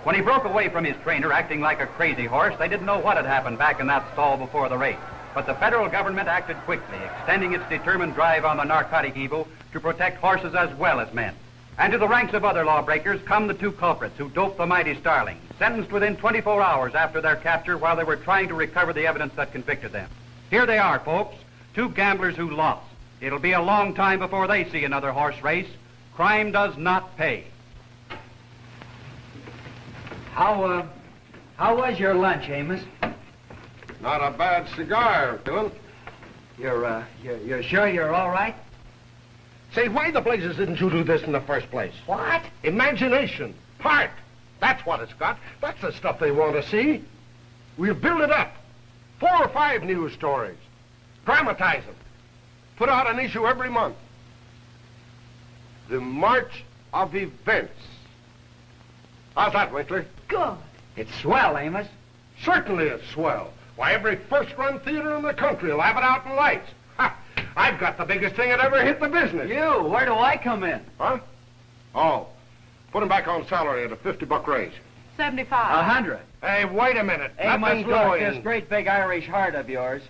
When he broke away from his trainer, acting like a crazy horse, they didn't know what had happened back in that stall before the race. But the federal government acted quickly, extending its determined drive on the narcotic evil to protect horses as well as men. And to the ranks of other lawbreakers come the two culprits who doped the mighty Starling, sentenced within 24 hours after their capture while they were trying to recover the evidence that convicted them. Here they are, folks, two gamblers who lost. It'll be a long time before they see another horse race. Crime does not pay. How was your lunch, Amos? Not a bad cigar, Dylan. You're sure you're all right? Say, why the blazes didn't you do this in the first place? What? Imagination. Heart. That's what it's got. That's the stuff they want to see. We'll build it up. 4 or 5 news stories. Dramatize them. Put out an issue every month. The March of Events. How's that, Winkler? Good. It's swell, Amos. Certainly it's swell. Why, every first-run theater in the country will have it out in lights. Ha! I've got the biggest thing that ever hit the business. You? Where do I come in? Huh? Oh, put him back on salary at a $50 raise. 75. 100. Hey, wait a minute. Amos, Nothing's look, going. this great big Irish heart of yours.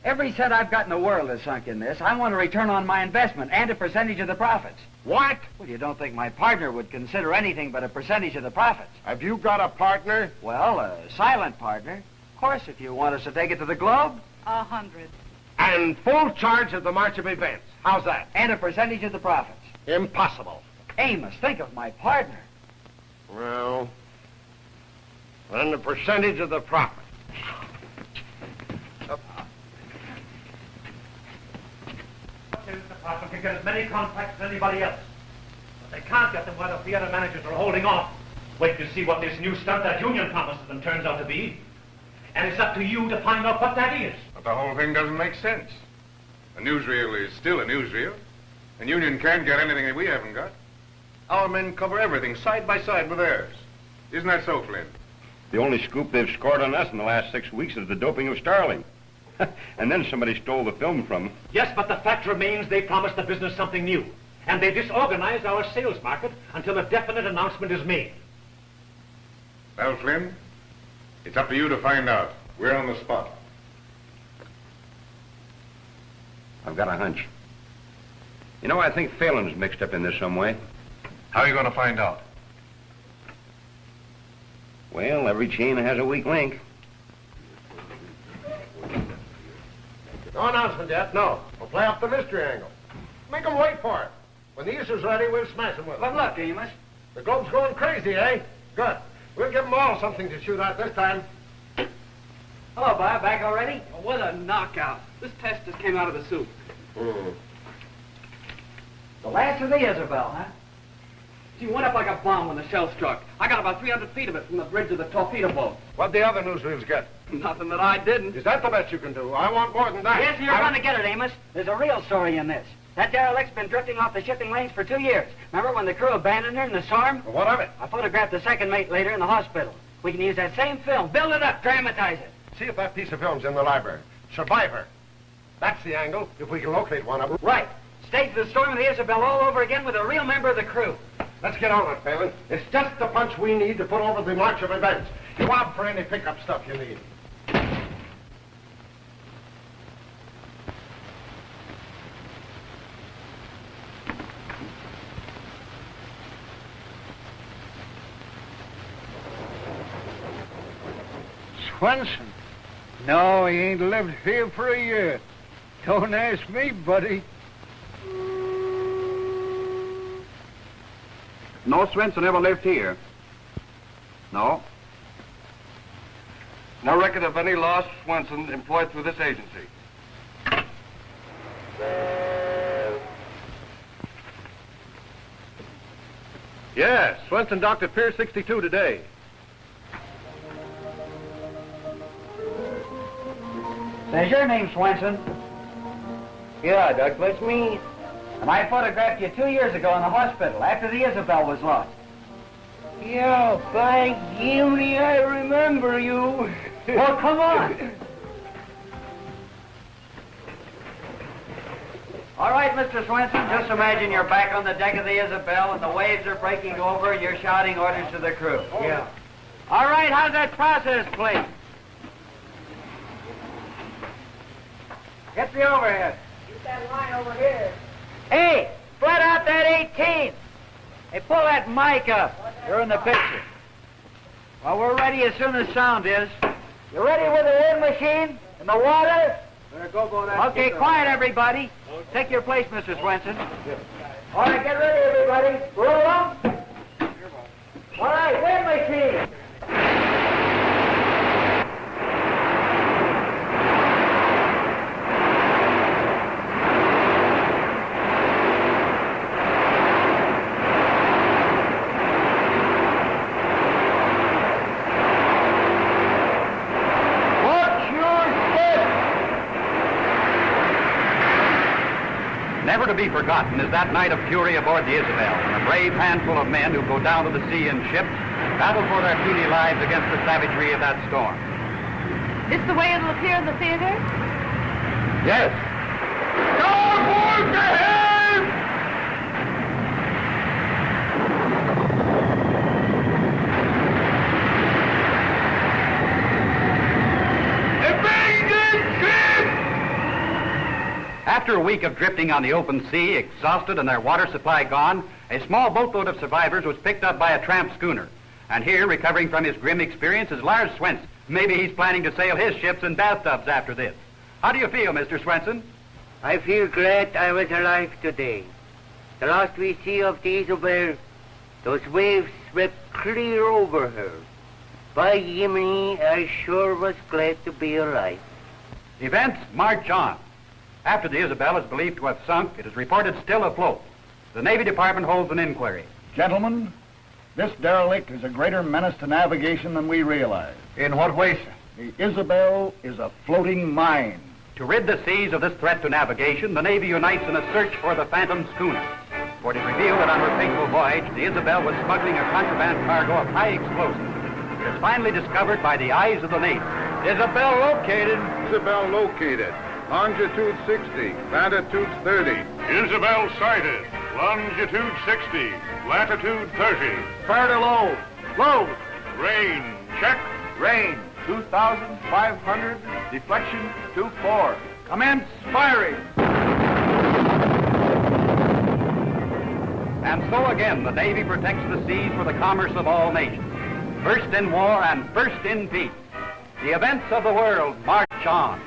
Every cent I've got in the world is sunk in this. I want a return on my investment and a percentage of the profits. What? Well, you don't think my partner would consider anything but a percentage of the profits? Have you got a partner? Well, a silent partner. Of course, if you want us to take it to the Globe. 100. And full charge of the March of Events. How's that? And a percentage of the profits. Impossible. Amos, think of my partner. Well, and the percentage of the profit. This department can get as many contacts as anybody else. But they can't get them while the theater managers are holding off. Wait to see what this new stunt that Union promises them turns out to be. And it's up to you to find out what that is. But the whole thing doesn't make sense. A newsreel is still a newsreel. And Union can't get anything that we haven't got. Our men cover everything side by side with theirs. Isn't that so, Flynn? The only scoop they've scored on us in the last 6 weeks is the doping of Starling. And then somebody stole the film from them. Yes, but the fact remains they promised the business something new. And they disorganized our sales market until a definite announcement is made. Well, Flynn, it's up to you to find out. We're on the spot. I've got a hunch. You know, I think Phelan's mixed up in this some way. How are you going to find out? Well, every chain has a weak link. No announcement yet, no. We'll play up the mystery angle. Make them wait for it. When the issue's ready, we'll smash them with it. But look, Amos. The Globe's going crazy, eh? Good. We'll give them all something to shoot at this time. Hello, Bob. Back already? Oh, what a knockout. This test just came out of the soup. The last of the Isabel, huh? She went up like a bomb when the shell struck. I got about 300 feet of it from the bridge of the torpedo boat. What'd the other newsreels get? Nothing that I didn't. Is that the best you can do? I want more than that. Yes, you're going to get it, Amos. There's a real story in this. That derelict's been drifting off the shipping lanes for 2 years. Remember when the crew abandoned her in the storm? Well, what of it? I photographed the second mate later in the hospital. We can use that same film, build it up, dramatize it. See if that piece of film's in the library. Survivor. That's the angle, if we can locate one of them. Right. Stage the storm of the Isabel all over again with a real member of the crew. Let's get on it, Phelan. It's just the punch we need to put over the March of Events. You opt for any pickup stuff you need. Swenson? No, he ain't lived here for a year. Don't ask me, buddy. No Swenson ever lived here. No. No record of any lost Swenson employed through this agency. Yes, Swenson docked at Pier 62 today. Says your name, Swenson. Yeah, Doc, that's me. And I photographed you 2 years ago in the hospital after the Isabel was lost. Yeah, by Jimmy, I remember you. Well, come on. All right, Mr. Swenson, just imagine you're back on the deck of the Isabel and the waves are breaking over and you're shouting orders to the crew. Yeah. All right, how's that process, please? Get the overhead. Keep that line over here. Hey, flat out that 18. Hey, pull that mic up. You're in the picture. Well, we're ready as soon as sound is. You ready with the wind machine and the water? Okay, quiet, everybody. Take your place, Mr. Swenson. All right, get ready, everybody. Roll up. All right, wind machine. Never to be forgotten is that night of fury aboard the Isabel, when a brave handful of men who go down to the sea in ships battle for their puny lives against the savagery of that storm. This the way it'll appear in the theater? Yes. Starboard ahead! After a week of drifting on the open sea, exhausted and their water supply gone, a small boatload of survivors was picked up by a tramp schooner. And here, recovering from his grim experience, is Lars Swenson. Maybe he's planning to sail his ships in bathtubs after this. How do you feel, Mr. Swenson? I feel glad I was alive today. The last we see of the Isabel, those waves swept clear over her. By Jiminy, I sure was glad to be alive. Events march on. After the Isabel is believed to have sunk, it is reported still afloat. The Navy Department holds an inquiry. Gentlemen, this derelict is a greater menace to navigation than we realize. In what way, sir? The Isabel is a floating mine. To rid the seas of this threat to navigation, the Navy unites in a search for the phantom schooner. For it is revealed that on her fateful voyage, the Isabel was smuggling a contraband cargo of high explosives. It is finally discovered by the eyes of the Navy. Isabel located. Isabel located. Longitude 60, latitude 30. Isabel sighted. Longitude 60, latitude 30. Fire to low. Low. Rain, check. Rain. 2,500. Deflection 24. Commence firing. And so again, the Navy protects the seas for the commerce of all nations. First in war and first in peace. The events of the world march on.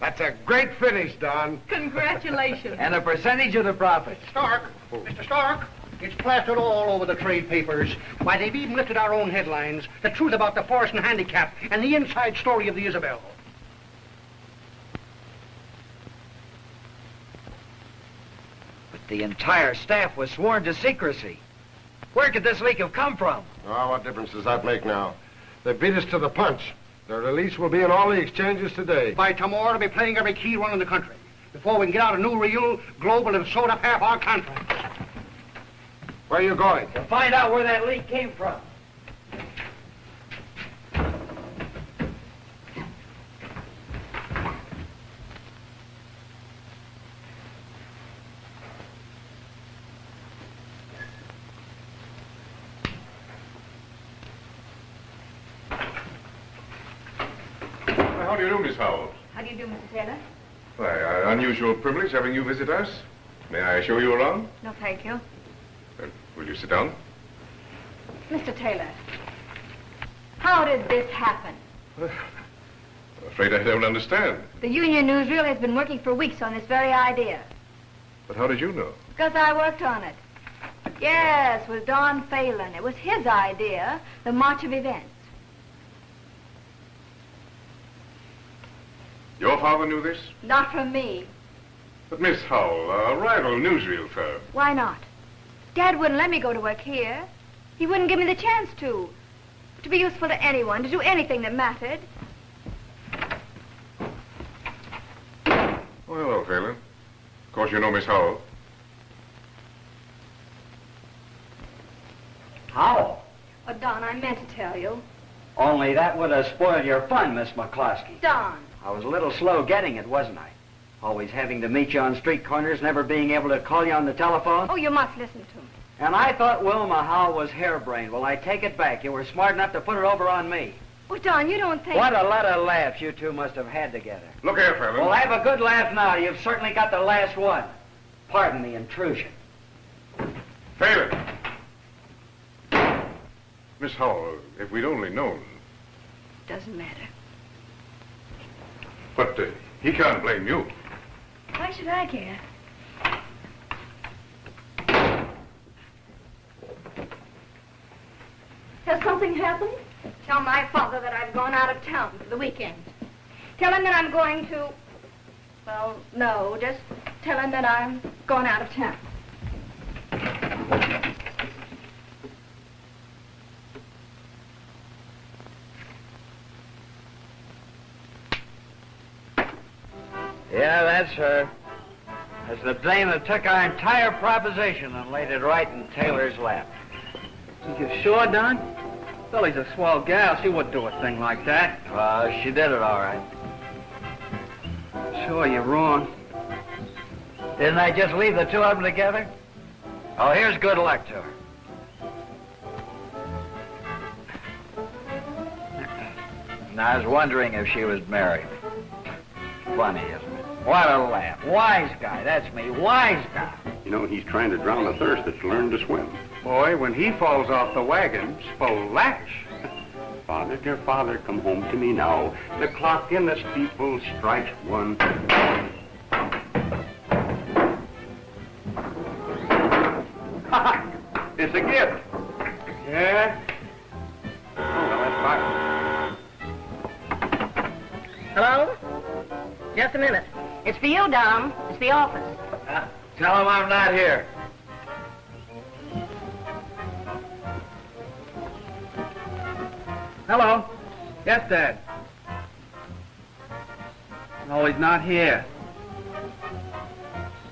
That's a great finish, Don. Congratulations. And a percentage of the profits. Stark, Mr. Stark, it's plastered all over the trade papers. Why, they've even lifted our own headlines. The truth about the force and handicap and the inside story of the Isabel. But the entire staff was sworn to secrecy. Where could this leak have come from? Oh, what difference does that make now? They beat us to the punch. Their release will be in all the exchanges today. By tomorrow, they'll be playing every key run in the country. Before we can get out a new reel, Globe will have sold up half our contracts. Where are you going? To find out where that leak came from. How do you do, Miss Howells? How do you do, Mr. Taylor? Why, unusual privilege having you visit us. May I show you around? No, thank you. Will you sit down? Mr. Taylor, how did this happen? I'm afraid I don't understand. The Union newsreel has been working for weeks on this very idea. But how did you know? Because I worked on it. Yes, with Don Phelan. It was his idea, the march of events. Your father knew this? Not from me. But Miss Howell, a rival newsreel firm. Why not? Dad wouldn't let me go to work here. He wouldn't give me the chance to be useful to anyone, to do anything that mattered. Oh, hello, Phelan. Of course, you know Miss Howell. Howell? Oh, Don, I meant to tell you. Only that would have spoiled your fun, Miss McCloskey. Don. I was a little slow getting it, wasn't I? Always having to meet you on street corners, never being able to call you on the telephone. Oh, you must listen to me. And I thought Wilma Howell was harebrained. Well, I take it back. You were smart enough to put her over on me. Oh, Don, you don't think... What a lot of laughs you two must have had together. Look here, Phelan. Well, have a good laugh now. You've certainly got the last one. Pardon the intrusion. Phelan! Miss Howell, if we'd only known. Doesn't matter. But he can't blame you. Why should I care? Has something happened? Tell my father that I've gone out of town for the weekend. Tell him that I'm going to... Well, no, just tell him that I'm going out of town. Yeah, that's her. That's the dame that took our entire proposition and laid it right in Taylor's lap. You sure, Don? Billy's a swell gal. She wouldn't do a thing like that. She did it all right. Sure, you're wrong. Didn't I just leave the two of them together? Oh, here's good luck to her. And I was wondering if she was married. Funny, isn't it? What a laugh. Wise guy, that's me, wise guy. You know, he's trying to drown a thirst that's learned to swim. Boy, when he falls off the wagon, splash. Father, dear father, come home to me now. The clock in the steeple strikes 1. It's a gift. Yeah? Oh, well, that's fine. Hello? Just a minute. It's for you, Dom. It's the office. Tell him I'm not here. Hello? Yes, Dad. No, he's not here.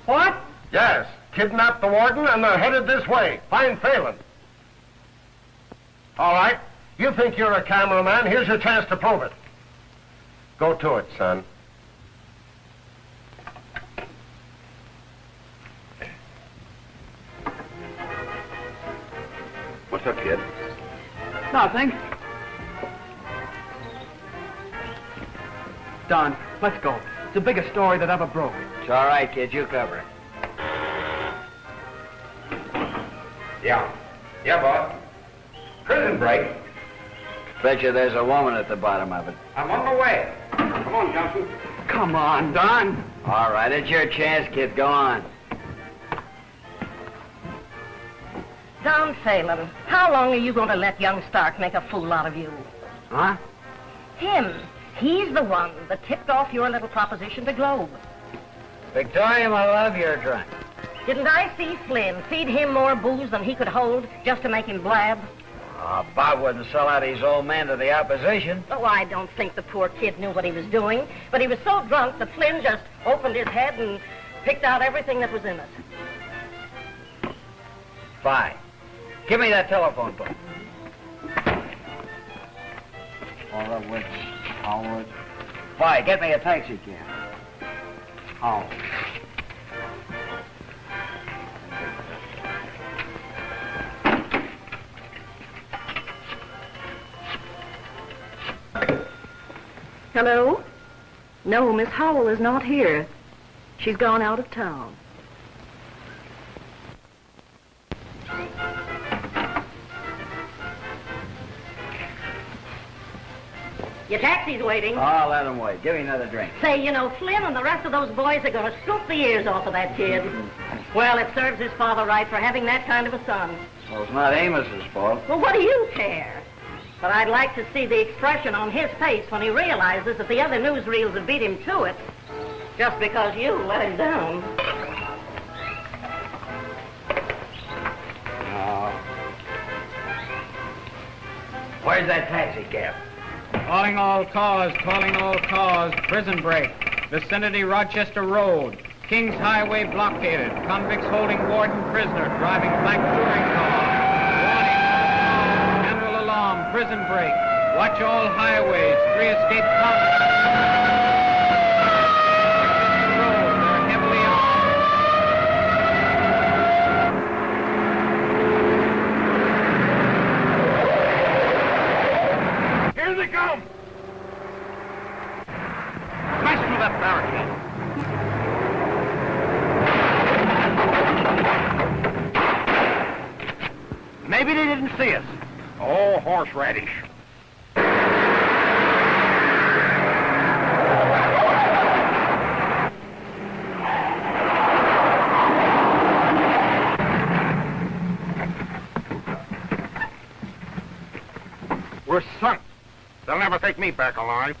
What? Yes. Kidnapped the warden and they're headed this way. Find Phelan. All right. You think you're a cameraman? Here's your chance to prove it. Go to it, son. What's up, kid? Nothing. Don, let's go. It's the biggest story that ever broke. It's all right, kid. You cover it. Yeah. Yeah, boss. Prison break. Bet you there's a woman at the bottom of it. I'm on my way. Come on, Johnson. Come on, Don. All right, it's your chance, kid. Go on. Don Phelan, how long are you going to let young Stark make a fool out of you? Huh? Him. He's the one that tipped off your little proposition to Globe. Victoria, my love, you're drunk. Didn't I see Flynn feed him more booze than he could hold just to make him blab? Bob wouldn't sell out his old man to the opposition. Oh, I don't think the poor kid knew what he was doing, but he was so drunk that Flynn just opened his head and picked out everything that was in it. Fine. Give me that telephone book. Onward. Fine, get me a taxi cab. Home. Hello? No, Miss Howell is not here. She's gone out of town. Your taxi's waiting. Oh, let him wait. Give me another drink. Say, you know, Flynn and the rest of those boys are going to scoop the ears off of that kid. Well, it serves his father right for having that kind of a son. Well, it's not Amos's fault. Well, what do you care? But I'd like to see the expression on his face when he realizes that the other newsreels have beat him to it just because you let him down. Where's that taxi cab? Calling all cars, prison break. Vicinity Rochester Road. Kings Highway blockaded. Convicts holding warden prisoner, driving black touring car. Warning, general alarm, prison break. Watch all highways, 3 escaped convicts. They're heavily armed. Here they come! Smash through that barricade. Maybe they didn't see us. Oh, horseradish. We're sunk. They'll never take me back alive.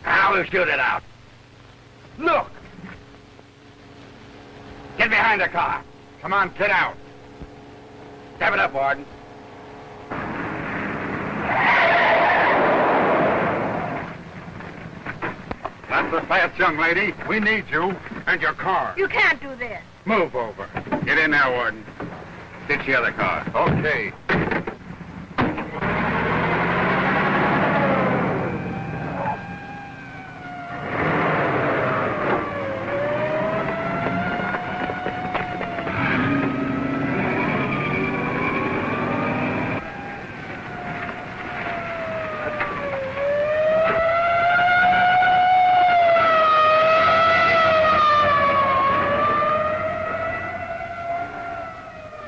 Now we'll shoot it out. Look! Get behind the car. Come on, get out. Step it up, Warden. That's the fast, young lady. We need you and your car. You can't do this. Move over. Get in there, Warden. Ditch the other car. Okay.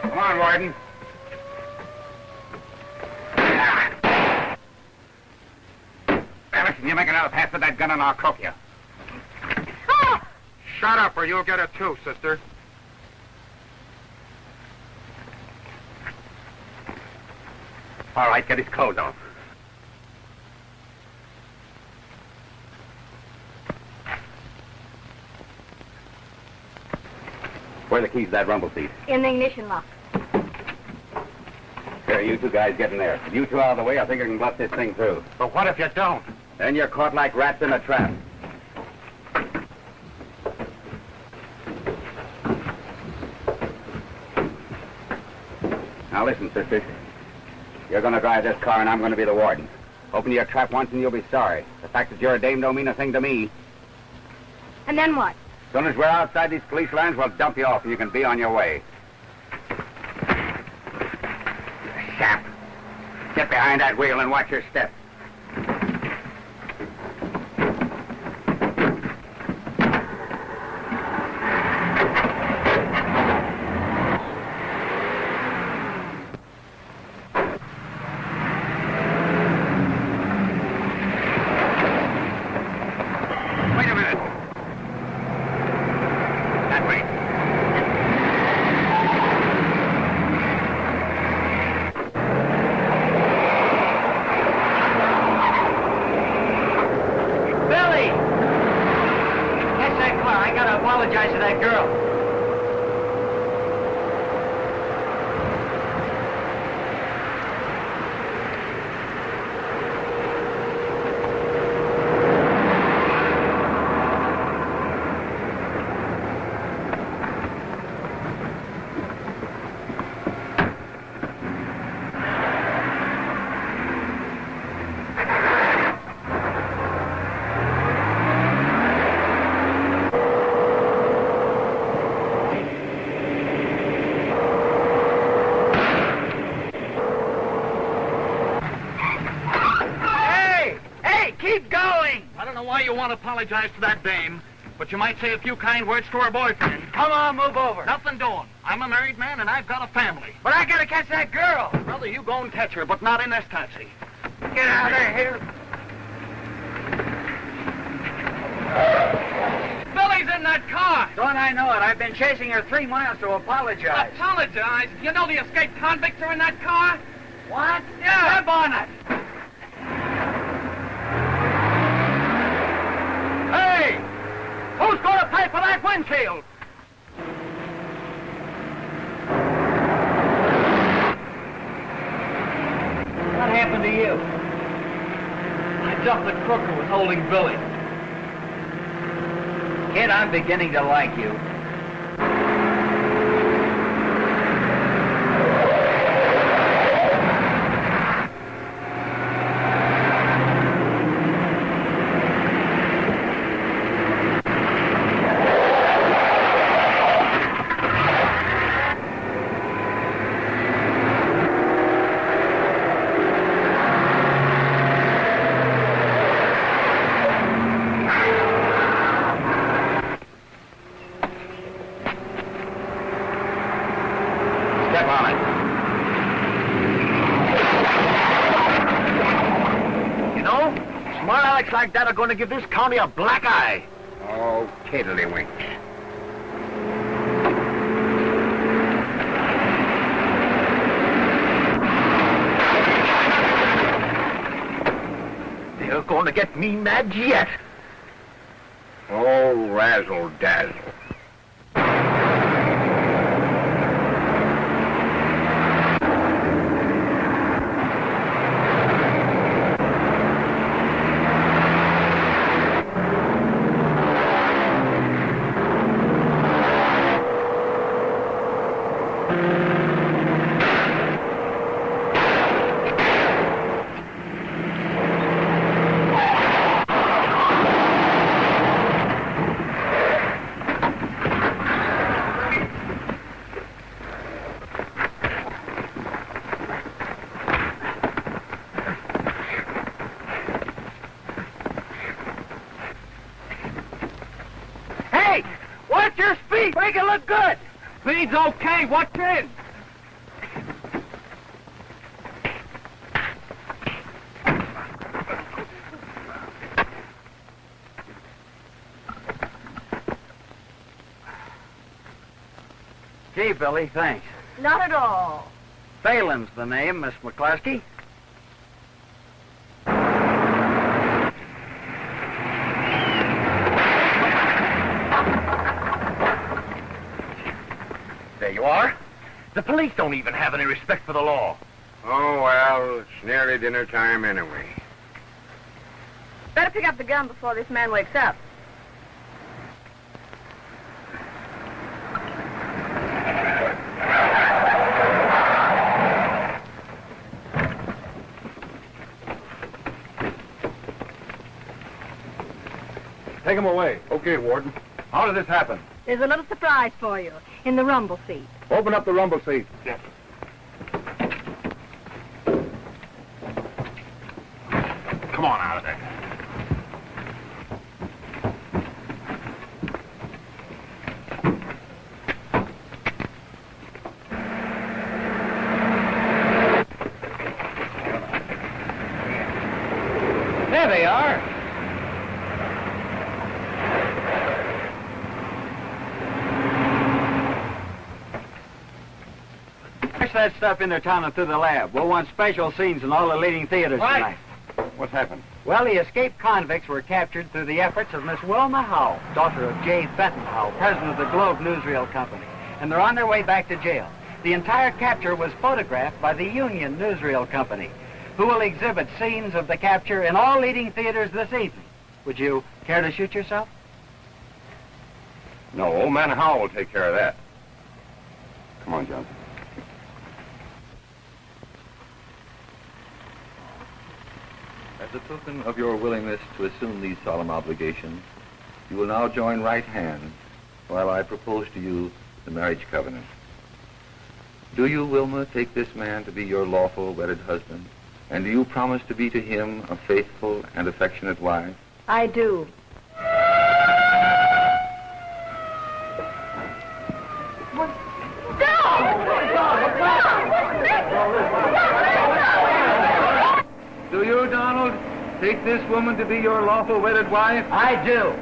Come on, Warden. Listen, you make another pass with that gun and I'll croak you. Shut up or you'll get it too, sister. All right, get his clothes off. Where are the keys to that rumble seat? In the ignition lock. Here, you two guys get in there. If you two out of the way, I think I can bust this thing through. But what if you don't? Then you're caught like rats in a trap. Now listen, sister. You're going to drive this car and I'm going to be the warden. Open your trap once and you'll be sorry. The fact that you're a dame don't mean a thing to me. And then what? As soon as we're outside these police lines, we'll dump you off and you can be on your way. Sap. Get behind that wheel and watch your step. Wait a minute. That way. Billy! Catch that car. I gotta apologize to that girl. Keep going! I don't know why you want to apologize to that dame, but you might say a few kind words to her boyfriend. Come on, move over. Nothing doing. I'm a married man and I've got a family. But I gotta catch that girl. Brother, you go and catch her, but not in this taxi. Get out of here. Billy's in that car! Don't I know it? I've been chasing her 3 miles to apologize. Apologize? You know the escaped convicts are in that car? What? Yeah. Step on it. Hey! Who's going to pay for that windshield? What happened to you? I jumped the crook who was holding Billy. Kid, I'm beginning to like you. Alex like that are going to give this county a black eye. Oh, tiddlywink. They're going to get me mad yet. Oh, razzle-dazzle. Watch your speed. Make it look good. Speed's okay. Watch in. Gee, Billy, thanks. Not at all. Phelan's the name, Miss McCluskey. There you are. The police don't even have any respect for the law. Oh, well, it's nearly dinner time anyway. Better pick up the gun before this man wakes up. Take him away. Okay, Warden. How did this happen? There's a little surprise for you in the rumble seat. Open up the rumble seat. Yes. Come on out of there. There they are. Push that stuff in their town and through the lab. We'll want special scenes in all the leading theaters tonight. What's happened? Well, the escaped convicts were captured through the efforts of Miss Wilma Howell, daughter of J. Fenton Howell, president of the Globe Newsreel Company. And they're on their way back to jail. The entire capture was photographed by the Union Newsreel Company, who will exhibit scenes of the capture in all leading theaters this evening. Would you care to shoot yourself? No, old man Howell will take care of that. Come on, Johnson. As a token of your willingness to assume these solemn obligations, you will now join right hands while I propose to you the marriage covenant. Do you, Wilma, take this man to be your lawful wedded husband? And do you promise to be to him a faithful and affectionate wife? I do. Do you, Donald, take this woman to be your lawful wedded wife? I do.